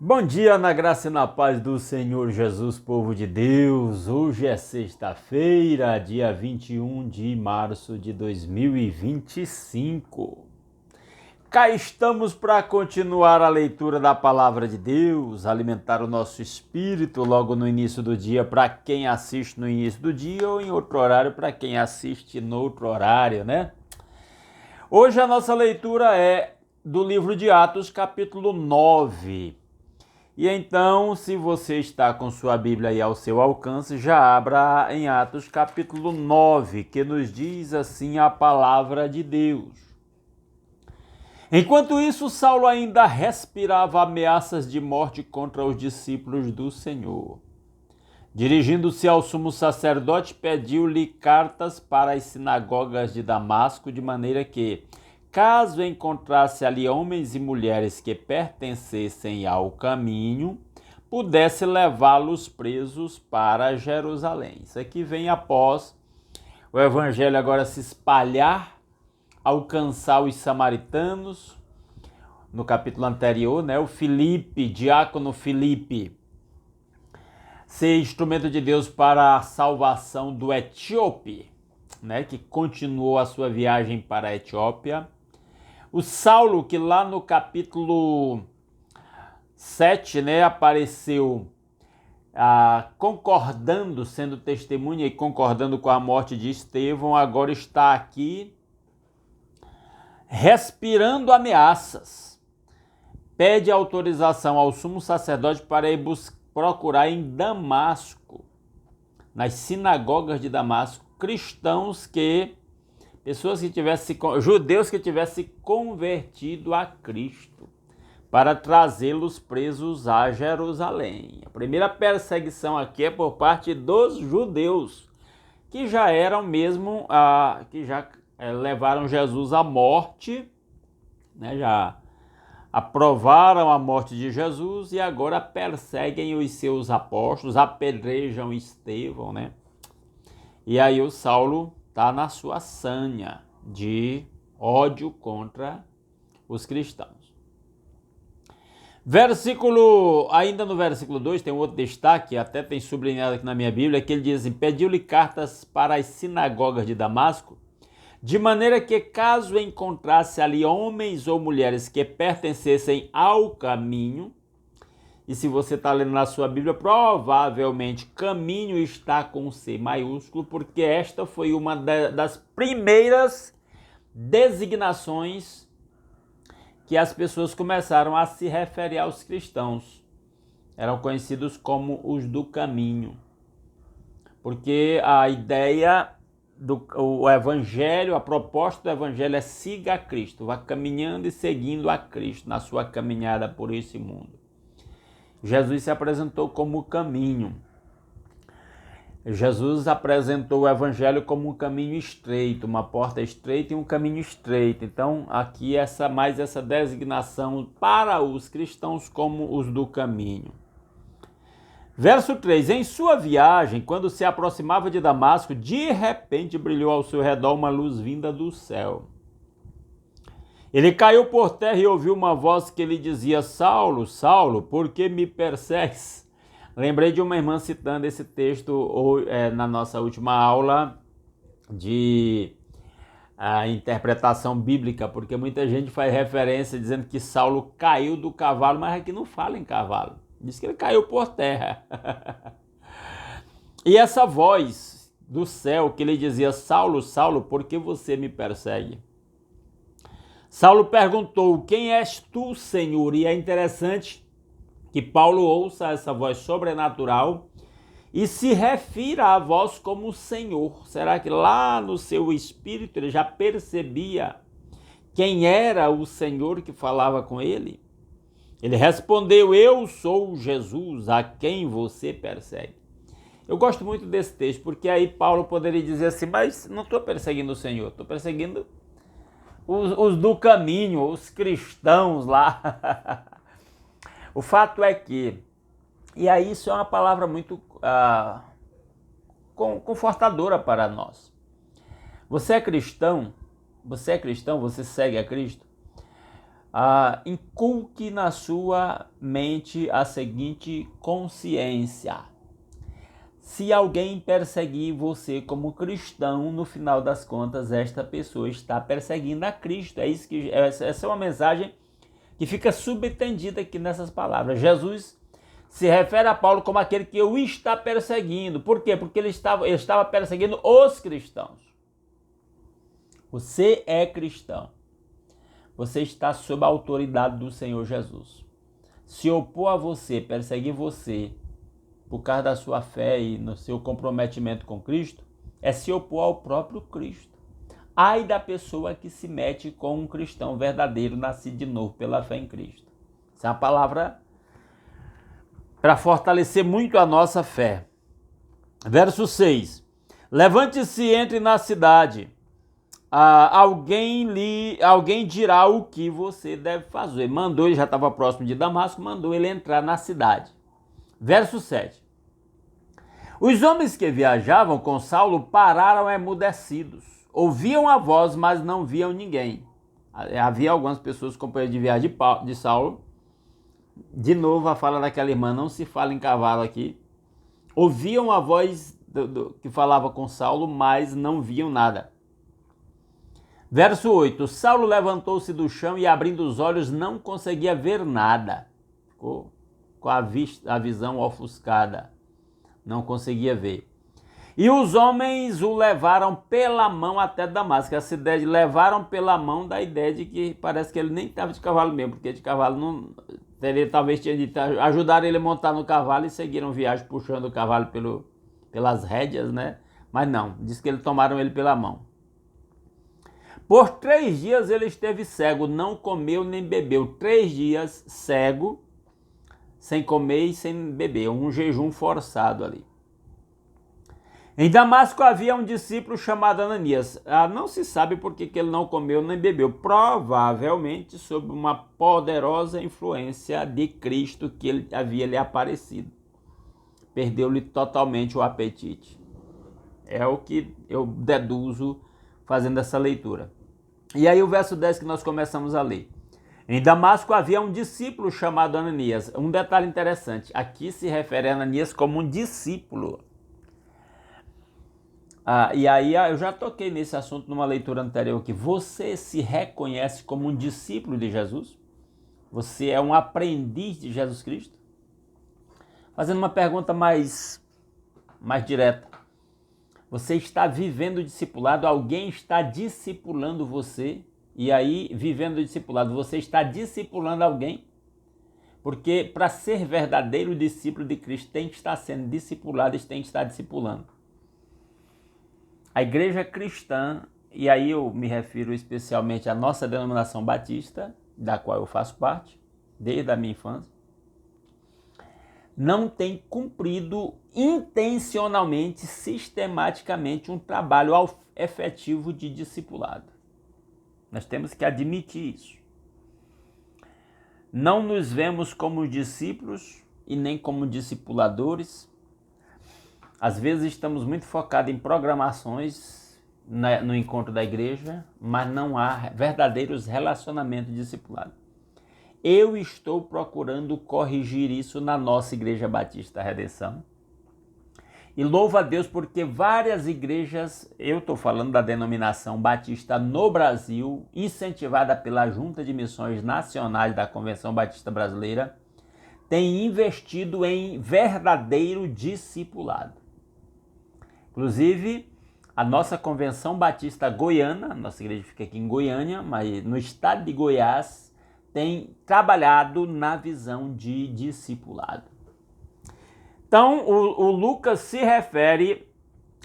Bom dia, na graça e na paz do Senhor Jesus, povo de Deus. Hoje é sexta-feira, dia 21 de março de 2025. Cá estamos para continuar a leitura da palavra de Deus, alimentar o nosso espírito logo no início do dia, para quem assiste no início do dia, ou em outro horário, para quem assiste no outro horário, né? Hoje a nossa leitura é do livro de Atos, capítulo 9. E então, se você está com sua Bíblia aí ao seu alcance, já abra em Atos capítulo 9, que nos diz assim a palavra de Deus. Enquanto isso, Saulo ainda respirava ameaças de morte contra os discípulos do Senhor. Dirigindo-se ao sumo sacerdote, pediu-lhe cartas para as sinagogas de Damasco, de maneira que, caso encontrasse ali homens e mulheres que pertencessem ao caminho, pudesse levá-los presos para Jerusalém. Isso aqui vem após o evangelho agora se espalhar, alcançar os samaritanos. No capítulo anterior, né, o diácono Filipe, ser instrumento de Deus para a salvação do etíope, né, que continuou a sua viagem para a Etiópia. O Saulo, que lá no capítulo 7, né, apareceu concordando, sendo testemunha e concordando com a morte de Estevão, agora está aqui respirando ameaças. Pede autorização ao sumo sacerdote para ir procurar em Damasco, nas sinagogas de Damasco, judeus que tivessem convertido a Cristo, para trazê-los presos a Jerusalém. A primeira perseguição aqui é por parte dos judeus, que já eram mesmo, levaram Jesus à morte, né, já aprovaram a morte de Jesus e agora perseguem os seus apóstolos, apedrejam Estevão, né? E aí o Saulo está na sua sanha de ódio contra os cristãos. Ainda no versículo 2 tem um outro destaque, até tem sublinhado aqui na minha Bíblia, que ele diz assim: pediu-lhe cartas para as sinagogas de Damasco, de maneira que, caso encontrasse ali homens ou mulheres que pertencessem ao caminho, e se você está lendo na sua Bíblia, provavelmente caminho está com C maiúsculo, porque esta foi uma das primeiras designações que as pessoas começaram a se referir aos cristãos. Eram conhecidos como os do caminho, porque a ideia o evangelho, a proposta do evangelho é siga a Cristo, vá caminhando e seguindo a Cristo na sua caminhada por esse mundo. Jesus se apresentou como o caminho. Jesus apresentou o evangelho como um caminho estreito, uma porta estreita e um caminho estreito. Então, aqui essa designação para os cristãos como os do caminho. Verso 3, em sua viagem, quando se aproximava de Damasco, de repente brilhou ao seu redor uma luz vinda do céu. Ele caiu por terra e ouviu uma voz que lhe dizia: Saulo, Saulo, por que me persegues? Lembrei de uma irmã citando esse texto na nossa última aula de interpretação bíblica, porque muita gente faz referência dizendo que Saulo caiu do cavalo, mas aqui não fala em cavalo. Diz que ele caiu por terra. E essa voz do céu que lhe dizia: Saulo, Saulo, por que você me persegue? Saulo perguntou: quem és tu, Senhor? E é interessante que Paulo ouça essa voz sobrenatural e se refira à voz como Senhor. Será que lá no seu espírito ele já percebia quem era o Senhor que falava com ele? Ele respondeu: eu sou Jesus, a quem você persegue. Eu gosto muito desse texto, porque aí Paulo poderia dizer assim: mas não estou perseguindo o Senhor, estou perseguindo os do caminho, os cristãos lá. O fato é que, e aí isso é uma palavra muito confortadora para nós. Você é cristão, você segue a Cristo. inculque na sua mente a seguinte consciência: se alguém perseguir você como cristão, no final das contas, esta pessoa está perseguindo a Cristo. Essa é uma mensagem que fica subentendida aqui nessas palavras. Jesus se refere a Paulo como aquele que o está perseguindo. Por quê? Porque ele estava perseguindo os cristãos. Você é cristão. Você está sob a autoridade do Senhor Jesus. Se opor a você, perseguir você, por causa da sua fé e no seu comprometimento com Cristo, é se opor ao próprio Cristo. Ai da pessoa que se mete com um cristão verdadeiro, nascido de novo pela fé em Cristo. Essa é uma palavra para fortalecer muito a nossa fé. Verso 6. Levante-se e entre na cidade. Alguém dirá o que você deve fazer. Ele já estava próximo de Damasco, mandou ele entrar na cidade. Verso 7. Os homens que viajavam com Saulo pararam emudecidos. Ouviam a voz, mas não viam ninguém. Havia algumas pessoas companheiras de viagem de Saulo. De novo a fala daquela irmã, não se fala em cavalo aqui. Ouviam a voz que falava com Saulo, mas não viam nada. Verso 8. Saulo levantou-se do chão e, abrindo os olhos, não conseguia ver nada. Ficou com a visão ofuscada. Não conseguia ver. E os homens o levaram pela mão até Damasco. Essa ideia de levaram pela mão dá a ideia de que parece que ele nem estava de cavalo mesmo, porque de cavalo não... Talvez tinha dito, ajudaram ele a montar no cavalo e seguiram viagem puxando o cavalo pelas rédeas, né? Mas não, diz que eles tomaram ele pela mão. Por 3 dias ele esteve cego, não comeu nem bebeu. 3 dias cego, sem comer e sem beber, um jejum forçado ali. Em Damasco havia um discípulo chamado Ananias. Não se sabe por que ele não comeu nem bebeu. Provavelmente sob uma poderosa influência de Cristo que ele havia lhe aparecido. Perdeu-lhe totalmente o apetite. É o que eu deduzo fazendo essa leitura. E aí o verso 10 que nós começamos a ler. Em Damasco havia um discípulo chamado Ananias. Um detalhe interessante, aqui se refere a Ananias como um discípulo. E aí eu já toquei nesse assunto numa leitura anterior aqui. Você se reconhece como um discípulo de Jesus? Você é um aprendiz de Jesus Cristo? Fazendo uma pergunta mais direta. Você está vivendo o discipulado? Alguém está discipulando você? E aí, vivendo o discipulado, você está discipulando alguém? Porque para ser verdadeiro discípulo de Cristo tem que estar sendo discipulado e tem que estar discipulando. A igreja cristã, e aí eu me refiro especialmente à nossa denominação batista, da qual eu faço parte, desde a minha infância, não tem cumprido intencionalmente, sistematicamente, um trabalho efetivo de discipulado. Nós temos que admitir isso. Não nos vemos como discípulos e nem como discipuladores. Às vezes estamos muito focados em programações no encontro da igreja, mas não há verdadeiros relacionamentos discipulados. Eu estou procurando corrigir isso na nossa Igreja Batista Redenção. E louvo a Deus porque várias igrejas, eu estou falando da denominação batista no Brasil, incentivada pela Junta de Missões Nacionais da Convenção Batista Brasileira, têm investido em verdadeiro discipulado. Inclusive, a nossa Convenção Batista Goiana, nossa igreja fica aqui em Goiânia, mas no estado de Goiás, tem trabalhado na visão de discipulado. Então, o Lucas se refere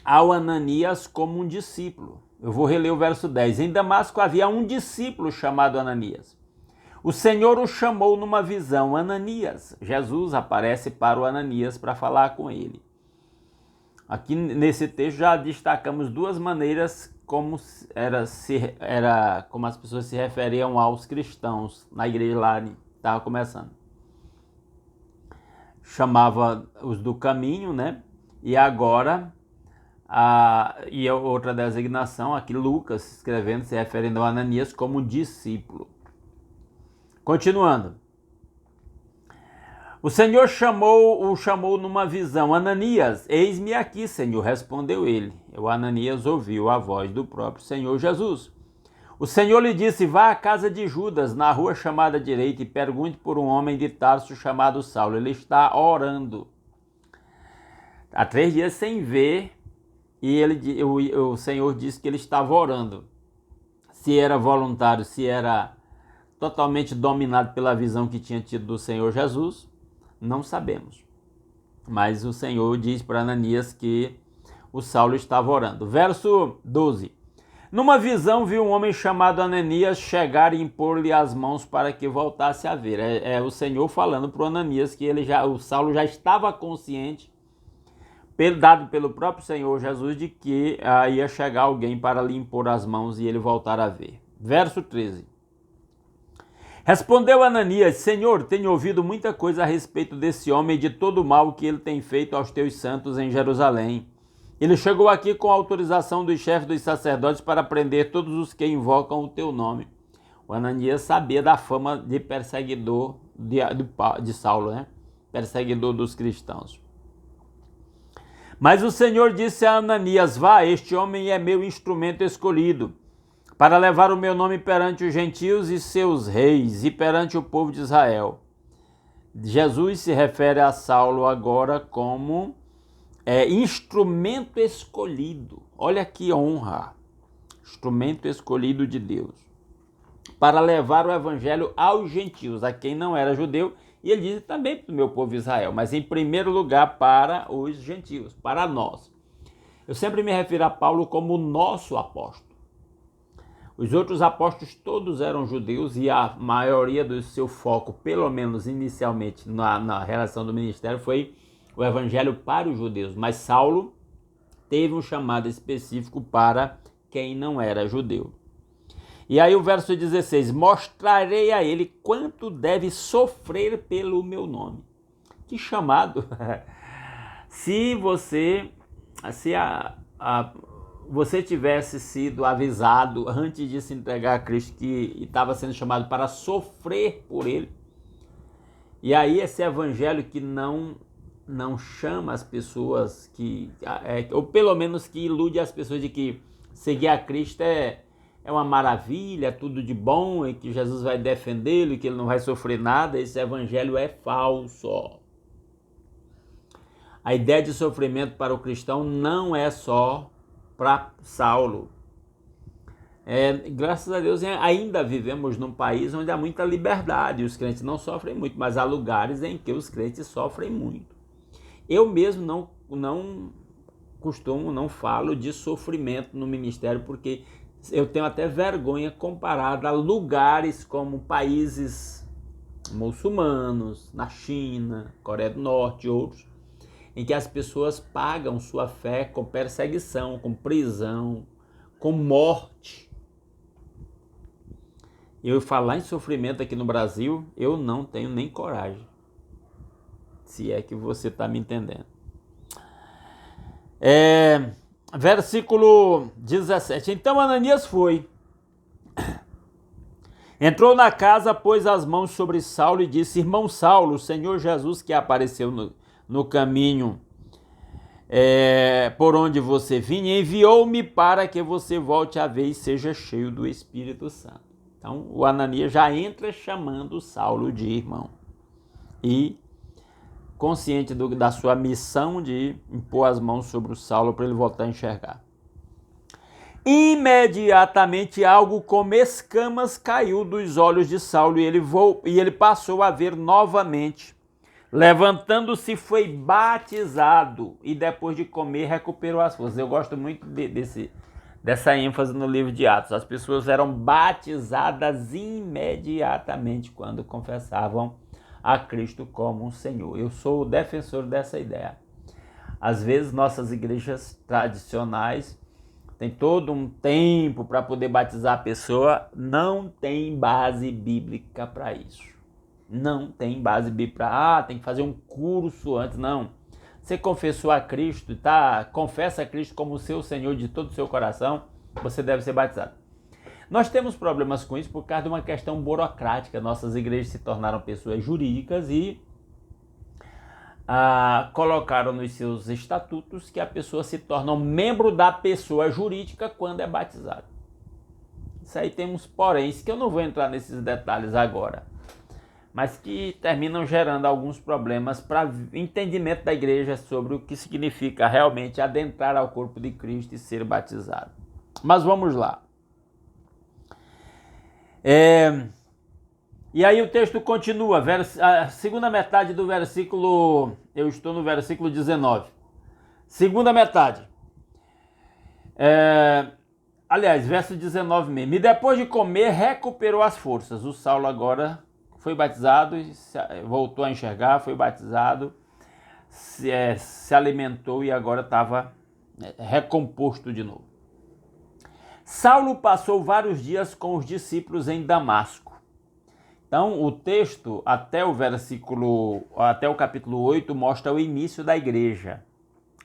ao Ananias como um discípulo. Eu vou reler o verso 10. Em Damasco havia um discípulo chamado Ananias. O Senhor o chamou numa visão, Ananias. Jesus aparece para o Ananias para falar com ele. Aqui nesse texto já destacamos 2 maneiras como as pessoas se referiam aos cristãos na igreja lá que estava começando. Chamava os do caminho, né? E agora, e outra designação, aqui Lucas escrevendo, se referindo a Ananias como discípulo. Continuando. O Senhor o chamou numa visão. Ananias, eis-me aqui, Senhor, respondeu ele. O Ananias ouviu a voz do próprio Senhor Jesus. O Senhor lhe disse, vá à casa de Judas, na rua chamada direita, e pergunte por um homem de Tarso chamado Saulo. Ele está orando. Há 3 dias sem ver, e o Senhor disse que ele estava orando. Se era voluntário, se era totalmente dominado pela visão que tinha tido do Senhor Jesus, não sabemos. Mas o Senhor diz para Ananias que o Saulo estava orando. Verso 12. Numa visão viu um homem chamado Ananias chegar e impor-lhe as mãos para que voltasse a ver. É o Senhor falando para o Ananias que o Saulo já estava consciente, dado pelo próprio Senhor Jesus, de que ia chegar alguém para lhe impor as mãos e ele voltar a ver. Verso 13. Respondeu Ananias, Senhor, tenho ouvido muita coisa a respeito desse homem e de todo o mal que ele tem feito aos teus santos em Jerusalém. Ele chegou aqui com autorização dos chefes dos sacerdotes para prender todos os que invocam o teu nome. O Ananias sabia da fama de perseguidor de Saulo, né? Perseguidor dos cristãos. Mas o Senhor disse a Ananias, vá, este homem é meu instrumento escolhido, para levar o meu nome perante os gentios e seus reis, e perante o povo de Israel. Jesus se refere a Saulo agora como instrumento escolhido. Olha que honra! Instrumento escolhido de Deus. Para levar o evangelho aos gentios, a quem não era judeu, e ele diz também para o meu povo Israel, mas em primeiro lugar para os gentios, para nós. Eu sempre me refiro a Paulo como o nosso apóstolo. Os outros apóstolos todos eram judeus e a maioria do seu foco, pelo menos inicialmente na relação do ministério, foi o evangelho para os judeus. Mas Saulo teve um chamado específico para quem não era judeu. E aí o verso 16, mostrarei a ele quanto deve sofrer pelo meu nome. Que chamado! Se você tivesse sido avisado antes de se entregar a Cristo que estava sendo chamado para sofrer por ele, e aí esse evangelho que não chama as pessoas, ou pelo menos que ilude as pessoas de que seguir a Cristo é uma maravilha, é tudo de bom, e que Jesus vai defendê-lo, e que ele não vai sofrer nada, esse evangelho é falso. A ideia de sofrimento para o cristão não é só para Saulo. Graças a Deus ainda vivemos num país onde há muita liberdade, os crentes não sofrem muito, mas há lugares em que os crentes sofrem muito. Eu mesmo não falo de sofrimento no ministério, porque eu tenho até vergonha comparada a lugares como países muçulmanos, na China, Coreia do Norte e outros, em que as pessoas pagam sua fé com perseguição, com prisão, com morte. Eu falar em sofrimento aqui no Brasil, eu não tenho nem coragem. Se é que você está me entendendo. Versículo 17. Então Ananias foi. Entrou na casa, pôs as mãos sobre Saulo e disse, irmão Saulo, o Senhor Jesus que apareceu no caminho por onde você vinha, enviou-me para que você volte a ver e seja cheio do Espírito Santo. Então o Ananias já entra chamando Saulo de irmão e consciente da sua missão de impor as mãos sobre o Saulo para ele voltar a enxergar. Imediatamente algo como escamas caiu dos olhos de Saulo e ele passou a ver novamente. Levantando-se, foi batizado e depois de comer recuperou as forças. Eu gosto muito dessa ênfase no livro de Atos. As pessoas eram batizadas imediatamente quando confessavam a Cristo como um Senhor. Eu sou o defensor dessa ideia. Às vezes nossas igrejas tradicionais têm todo um tempo para poder batizar a pessoa, não tem base bíblica para isso. Não tem base bíblica. Tem que fazer um curso antes. Não. Você confessou a Cristo, confessa a Cristo como seu Senhor de todo o seu coração, você deve ser batizado. Nós temos problemas com isso por causa de uma questão burocrática. Nossas igrejas se tornaram pessoas jurídicas e colocaram nos seus estatutos que a pessoa se torna um membro da pessoa jurídica quando é batizado. Isso aí temos poréns, que eu não vou entrar nesses detalhes agora, mas que terminam gerando alguns problemas para entendimento da igreja sobre o que significa realmente adentrar ao corpo de Cristo e ser batizado. Mas vamos lá. E aí o texto continua, a segunda metade do versículo, eu estou no versículo 19. Segunda metade. Aliás, verso 19 mesmo. E depois de comer, recuperou as forças. O Saulo agora foi batizado, voltou a enxergar, foi batizado, se alimentou e agora estava recomposto de novo. Saulo passou vários dias com os discípulos em Damasco. Então, o texto, até o capítulo 8, mostra o início da igreja,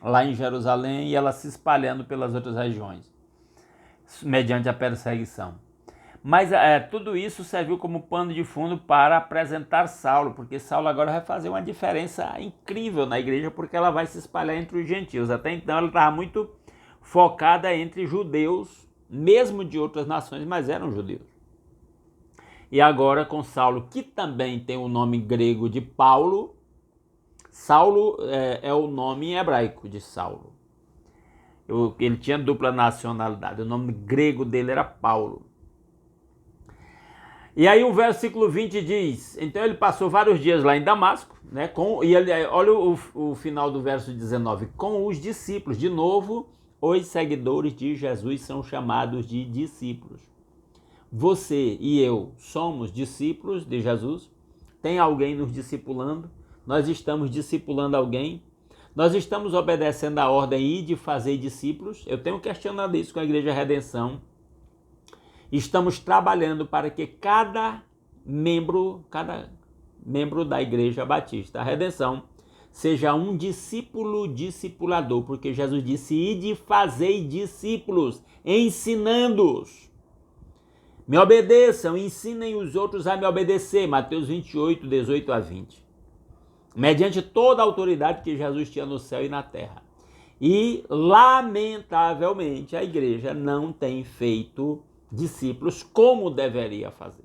lá em Jerusalém, e ela se espalhando pelas outras regiões, mediante a perseguição. Mas tudo isso serviu como pano de fundo para apresentar Saulo, porque Saulo agora vai fazer uma diferença incrível na igreja, porque ela vai se espalhar entre os gentios. Até então ela estava muito focada entre judeus, mesmo de outras nações, mas eram judeus. E agora com Saulo, que também tem o nome grego de Paulo. Saulo é o nome hebraico de Saulo. Ele tinha dupla nacionalidade, o nome grego dele era Paulo. E aí o versículo 20 diz, então ele passou vários dias lá em Damasco, né, olha o final do verso 19, com os discípulos. De novo, os seguidores de Jesus são chamados de discípulos. Você e eu somos discípulos de Jesus? Tem alguém nos discipulando? Nós estamos discipulando alguém? Nós estamos obedecendo a ordem de fazer discípulos? Eu tenho questionado isso com a Igreja Redenção. Estamos trabalhando para que cada membro da Igreja Batista Redenção seja um discipulador, porque Jesus disse, ide fazei discípulos, ensinando-os. Me obedeçam, ensinem os outros a me obedecer. Mateus 28, 18 a 20. Mediante toda a autoridade que Jesus tinha no céu e na terra. E, lamentavelmente, a igreja não tem feito discípulos como deveria fazer.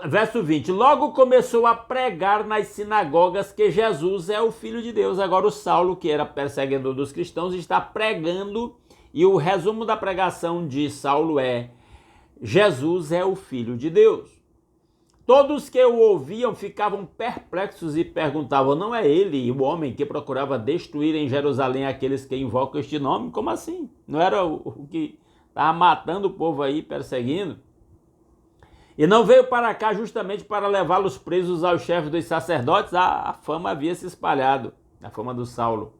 Verso 20. Logo começou a pregar nas sinagogas que Jesus é o Filho de Deus. Agora o Saulo, que era perseguidor dos cristãos, está pregando. E o resumo da pregação de Saulo é: Jesus é o Filho de Deus. Todos que o ouviam ficavam perplexos e perguntavam, não é ele o homem que procurava destruir em Jerusalém aqueles que invocam este nome? Como assim? Não era o que estava matando o povo aí, perseguindo? E não veio para cá justamente para levá-los presos aos chefes dos sacerdotes? A fama havia se espalhado, a fama do Saulo.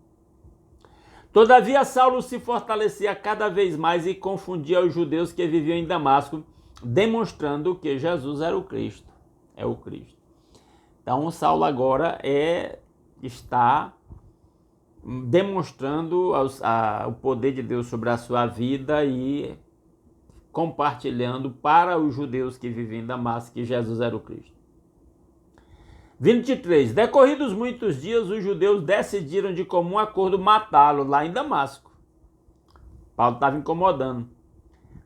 Todavia Saulo se fortalecia cada vez mais e confundia os judeus que viviam em Damasco, demonstrando que Jesus era o Cristo. É o Cristo. Então Saulo agora está demonstrando o poder de Deus sobre a sua vida e compartilhando para os judeus que viviam em Damasco que Jesus era o Cristo. 23. Decorridos muitos dias, os judeus decidiram de comum acordo matá-lo lá em Damasco. Paulo estava incomodando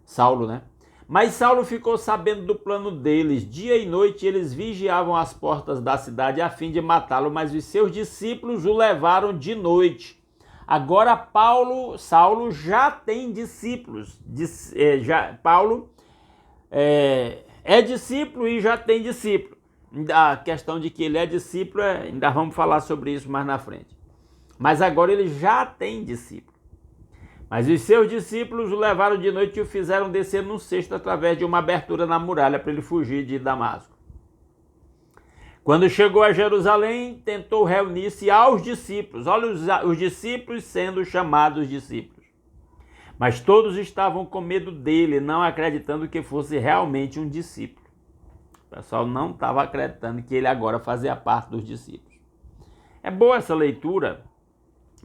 Saulo, né? Mas Saulo ficou sabendo do plano deles. Dia e noite eles vigiavam as portas da cidade a fim de matá-lo, mas os seus discípulos o levaram de noite. Agora Saulo já tem discípulos. Paulo é discípulo e já tem discípulo. A questão de que ele é discípulo, ainda vamos falar sobre isso mais na frente. Mas agora ele já tem discípulo. Mas os seus discípulos o levaram de noite e o fizeram descer num cesto através de uma abertura na muralha para ele fugir de Damasco. Quando chegou a Jerusalém, tentou reunir-se aos discípulos. Olha os discípulos sendo chamados discípulos. Mas todos estavam com medo dele, não acreditando que fosse realmente um discípulo. O pessoal não estava acreditando que ele agora fazia parte dos discípulos. É boa essa leitura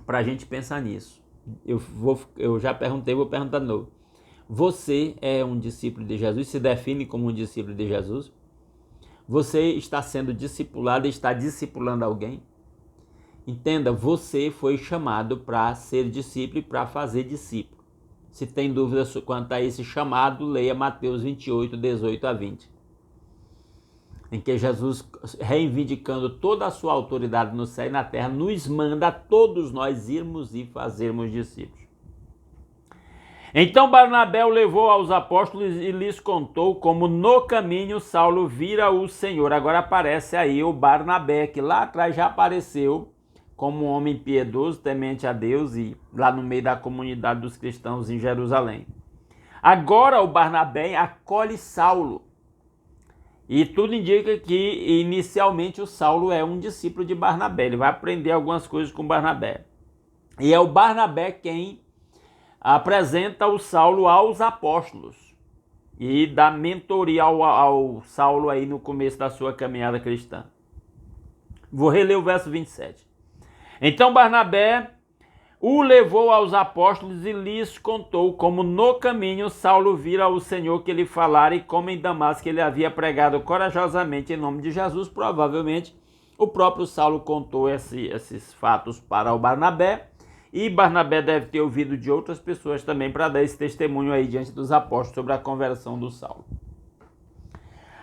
para a gente pensar nisso. Eu já perguntei, vou perguntar de novo. Você é um discípulo de Jesus? Se define como um discípulo de Jesus? Você está sendo discipulado e está discipulando alguém? Entenda, você foi chamado para ser discípulo e para fazer discípulo. Se tem dúvida quanto a esse chamado, leia Mateus 28, 18 a 20. Em que Jesus, reivindicando toda a sua autoridade no céu e na terra, nos manda a todos nós irmos e fazermos discípulos. Então Barnabé o levou aos apóstolos e lhes contou como no caminho Saulo vira o Senhor. Agora aparece aí o Barnabé, que lá atrás já apareceu como um homem piedoso, temente a Deus, e lá no meio da comunidade dos cristãos em Jerusalém. Agora o Barnabé acolhe Saulo. E tudo indica que inicialmente o Saulo é um discípulo de Barnabé. Ele vai aprender algumas coisas com Barnabé. E é o Barnabé quem apresenta o Saulo aos apóstolos e dá mentoria ao Saulo aí no começo da sua caminhada cristã. Vou reler o verso 27. Então Barnabé o levou aos apóstolos e lhes contou como no caminho Saulo vira o Senhor que lhe falara e como em Damasco ele havia pregado corajosamente em nome de Jesus. Provavelmente o próprio Saulo contou esses fatos para o Barnabé. E Barnabé deve ter ouvido de outras pessoas também para dar esse testemunho aí diante dos apóstolos sobre a conversão do Saulo.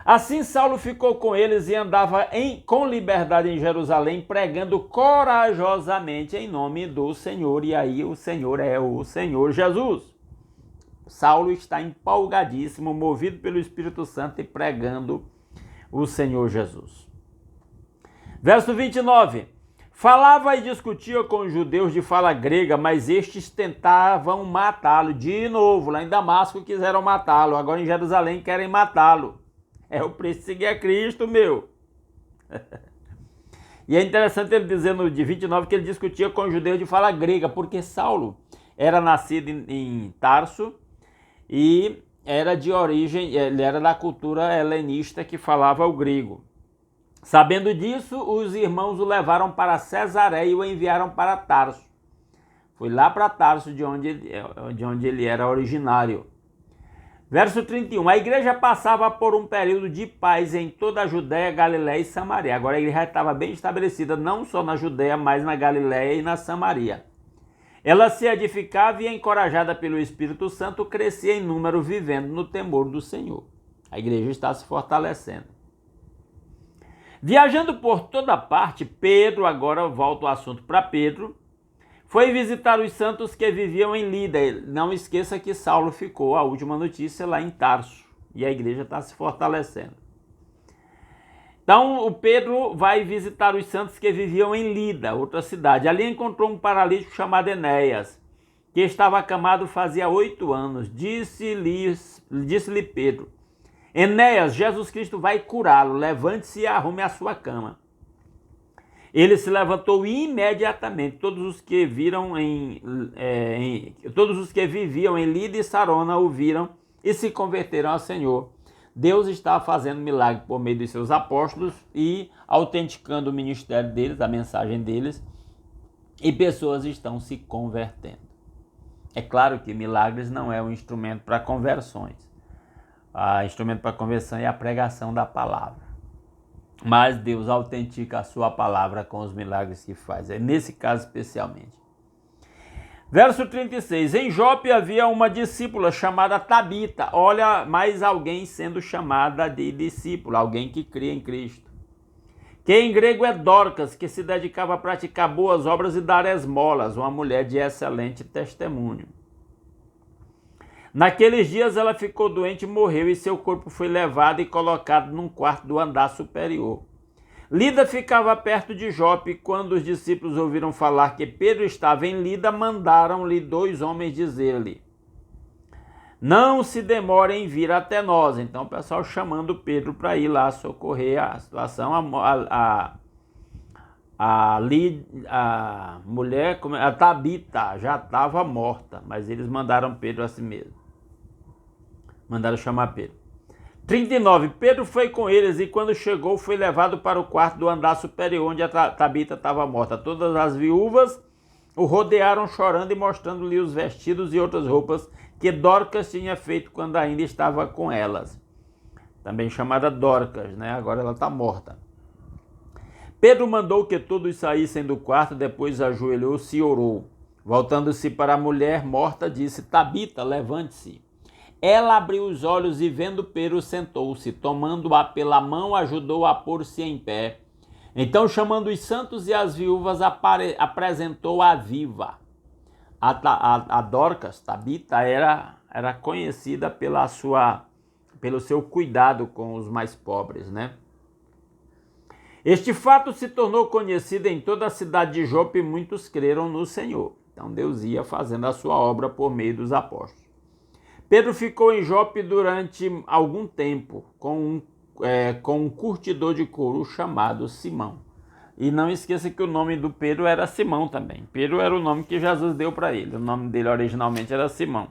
Assim Saulo ficou com eles e andava com liberdade em Jerusalém, pregando corajosamente em nome do Senhor. E aí o Senhor é o Senhor Jesus. Saulo está empolgadíssimo, movido pelo Espírito Santo e pregando o Senhor Jesus. Verso 29. Falava e discutia com os judeus de fala grega, mas estes tentavam matá-lo. De novo, lá em Damasco quiseram matá-lo, agora em Jerusalém querem matá-lo. É o preço de seguir a Cristo, meu. E é interessante ele dizer no de 29 que ele discutia com os judeus de fala grega, porque Saulo era nascido em Tarso e era de origem, ele era da cultura helenista que falava o grego. Sabendo disso, os irmãos o levaram para Cesareia e o enviaram para Tarso. Foi lá para Tarso de onde ele era originário. Verso 31. A igreja passava por um período de paz em toda a Judéia, Galiléia e Samaria. Agora a igreja estava bem estabelecida, não só na Judéia, mas na Galiléia e na Samaria. Ela se edificava e, encorajada pelo Espírito Santo, crescia em número, vivendo no temor do Senhor. A igreja está se fortalecendo. Viajando por toda parte, Pedro, agora volta o assunto para Pedro, foi visitar os santos que viviam em Lida. Não esqueça que Saulo ficou, a última notícia, lá em Tarso, e a igreja está se fortalecendo. Então o Pedro vai visitar os santos que viviam em Lida, outra cidade. Ali encontrou um paralítico chamado Enéas, que estava acamado fazia 8 anos. Disse-lhe Pedro: Enéas, Jesus Cristo vai curá-lo, levante-se e arrume a sua cama. Ele se levantou imediatamente. Todos os que viviam em Lida e Sarona o viram e se converteram ao Senhor. Deus está fazendo milagre por meio dos seus apóstolos e autenticando o ministério deles, a mensagem deles, e pessoas estão se convertendo. É claro que milagres não é um instrumento para conversões. O instrumento para conversão é a pregação da palavra. Mas Deus autentica a sua palavra com os milagres que faz. É nesse caso especialmente. Verso 36. Em Jope havia uma discípula chamada Tabita. Olha, mais alguém sendo chamada de discípula, alguém que crê em Cristo. Que em grego é Dorcas, que se dedicava a praticar boas obras e dar esmolas, uma mulher de excelente testemunho. Naqueles dias ela ficou doente e morreu, e seu corpo foi levado e colocado num quarto do andar superior. Lida ficava perto de Jope. Quando os discípulos ouviram falar que Pedro estava em Lida, mandaram-lhe 2 homens dizer-lhe: não se demore em vir até nós. Então o pessoal chamando Pedro para ir lá socorrer a situação. A mulher, a Tabita, já estava morta, mas eles mandaram Pedro a si mesmo. Mandaram chamar Pedro. 39. Pedro foi com eles e quando chegou foi levado para o quarto do andar superior onde a Tabita estava morta. Todas as viúvas o rodearam chorando e mostrando-lhe os vestidos e outras roupas que Dorcas tinha feito quando ainda estava com elas. Também chamada Dorcas, né? Agora ela está morta. Pedro mandou que todos saíssem do quarto, depois ajoelhou-se e orou. Voltando-se para a mulher morta, disse: Tabita, levante-se. Ela abriu os olhos e, vendo Pedro, sentou-se. Tomando-a pela mão, ajudou-a a pôr-se em pé. Então, chamando os santos e as viúvas, apresentou-a viva. A Dorcas, Tabita, era conhecida pelo seu cuidado com os mais pobres, né? Este fato se tornou conhecido em toda a cidade de Jope e muitos creram no Senhor. Então Deus ia fazendo a sua obra por meio dos apóstolos. Pedro ficou em Jope durante algum tempo com um curtidor de couro chamado Simão. E não esqueça que o nome do Pedro era Simão também. Pedro era o nome que Jesus deu para ele. O nome dele originalmente era Simão.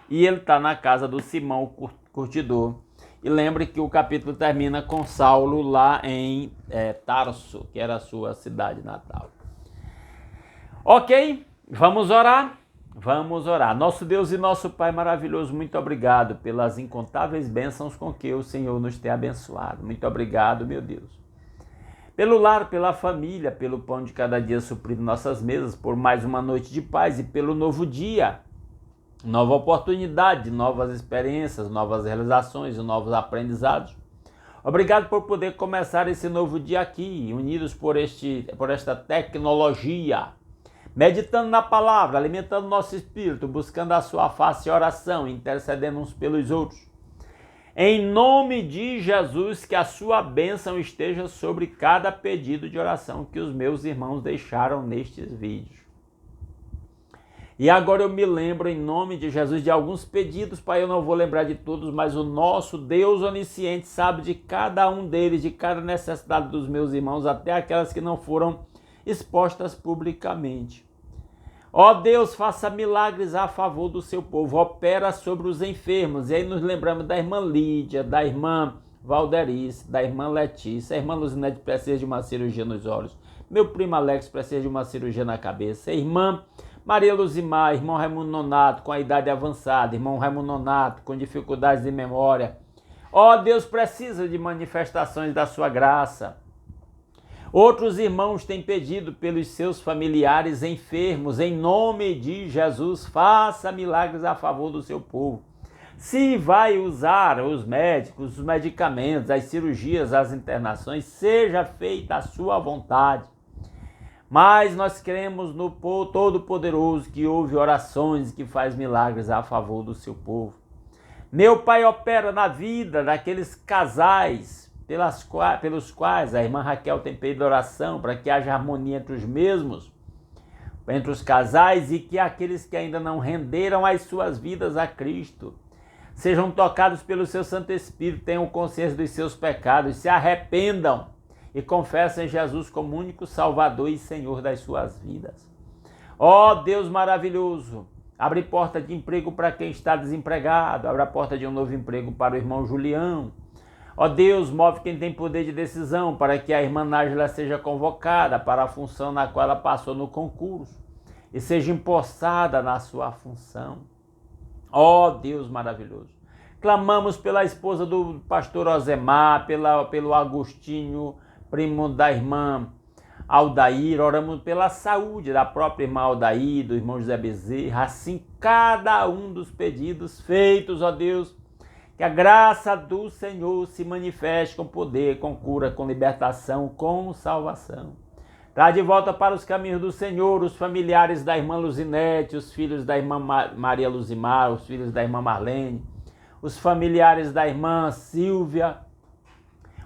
E ele está na casa do Simão, o curtidor. E lembre que o capítulo termina com Saulo lá em Tarso, que era a sua cidade natal. Ok, vamos orar? Vamos orar. Nosso Deus e nosso Pai maravilhoso, muito obrigado pelas incontáveis bênçãos com que o Senhor nos tem abençoado. Muito obrigado, meu Deus. Pelo lar, pela família, pelo pão de cada dia suprido nossas mesas, por mais uma noite de paz e pelo novo dia. Nova oportunidade, novas experiências, novas realizações e novos aprendizados. Obrigado por poder começar esse novo dia aqui, unidos por esta tecnologia, meditando na palavra, alimentando nosso espírito, buscando a sua face e oração, intercedendo uns pelos outros. Em nome de Jesus, que a sua bênção esteja sobre cada pedido de oração que os meus irmãos deixaram nestes vídeos. E agora eu me lembro, em nome de Jesus, de alguns pedidos, Pai, eu não vou lembrar de todos, mas o nosso Deus onisciente sabe de cada um deles, de cada necessidade dos meus irmãos, até aquelas que não foram expostas publicamente. Ó Deus, faça milagres a favor do seu povo, opera sobre os enfermos. E aí nos lembramos da irmã Lídia, da irmã Valderice, da irmã Letícia, a irmã Luzinete precisa de uma cirurgia nos olhos, meu primo Alex precisa de uma cirurgia na cabeça, a irmã Maria Luzimar, irmão Raimundo Nonato com a idade avançada, irmão Raimundo Nonato com dificuldades de memória. Ó Deus, precisa de manifestações da sua graça. Outros irmãos têm pedido pelos seus familiares enfermos, em nome de Jesus, faça milagres a favor do seu povo. Se vai usar os médicos, os medicamentos, as cirurgias, as internações, seja feita a sua vontade. Mas nós cremos no Todo-Poderoso que ouve orações e que faz milagres a favor do seu povo. Meu Pai, opera na vida daqueles casais pelos quais a irmã Raquel tem pedido oração para que haja harmonia entre os mesmos, entre os casais, e que aqueles que ainda não renderam as suas vidas a Cristo sejam tocados pelo seu Santo Espírito, tenham consciência dos seus pecados, se arrependam e confessem Jesus como único Salvador e Senhor das suas vidas. Ó Deus maravilhoso, abre porta de emprego para quem está desempregado, abre a porta de um novo emprego para o irmão Julião. Ó Deus, move quem tem poder de decisão para que a irmã Nájila seja convocada para a função na qual ela passou no concurso e seja empossada na sua função. Ó Deus maravilhoso, clamamos pela esposa do pastor Osemar, pelo Agostinho, primo da irmã Aldair, oramos pela saúde da própria irmã Aldair, do irmão José Bezerra, assim cada um dos pedidos feitos, ó Deus, que a graça do Senhor se manifeste com poder, com cura, com libertação, com salvação. Traz de volta para os caminhos do Senhor os familiares da irmã Luzinete, os filhos da irmã Maria Luzimar, os filhos da irmã Marlene, os familiares da irmã Silvia,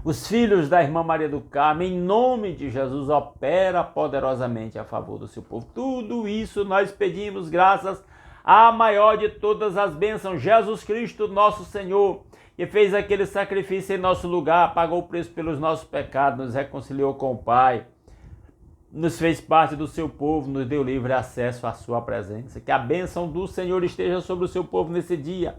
os filhos da irmã Maria do Carmo. Em nome de Jesus, opera poderosamente a favor do seu povo. Tudo isso nós pedimos graças à maior de todas as bênçãos, Jesus Cristo, nosso Senhor, que fez aquele sacrifício em nosso lugar, pagou o preço pelos nossos pecados, nos reconciliou com o Pai, nos fez parte do seu povo, nos deu livre acesso à sua presença. Que a bênção do Senhor esteja sobre o seu povo nesse dia,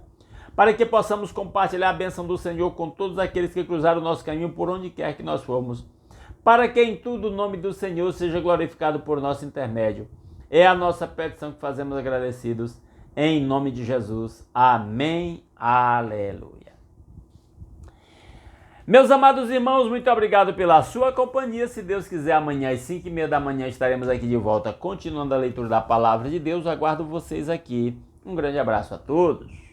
para que possamos compartilhar a bênção do Senhor com todos aqueles que cruzaram o nosso caminho por onde quer que nós formos, para que em tudo o nome do Senhor seja glorificado por nosso intermédio. É a nossa petição que fazemos agradecidos. Em nome de Jesus. Amém. Aleluia. Meus amados irmãos, muito obrigado pela sua companhia. Se Deus quiser, amanhã às 5h30 da manhã estaremos aqui de volta, continuando a leitura da Palavra de Deus. Aguardo vocês aqui. Um grande abraço a todos.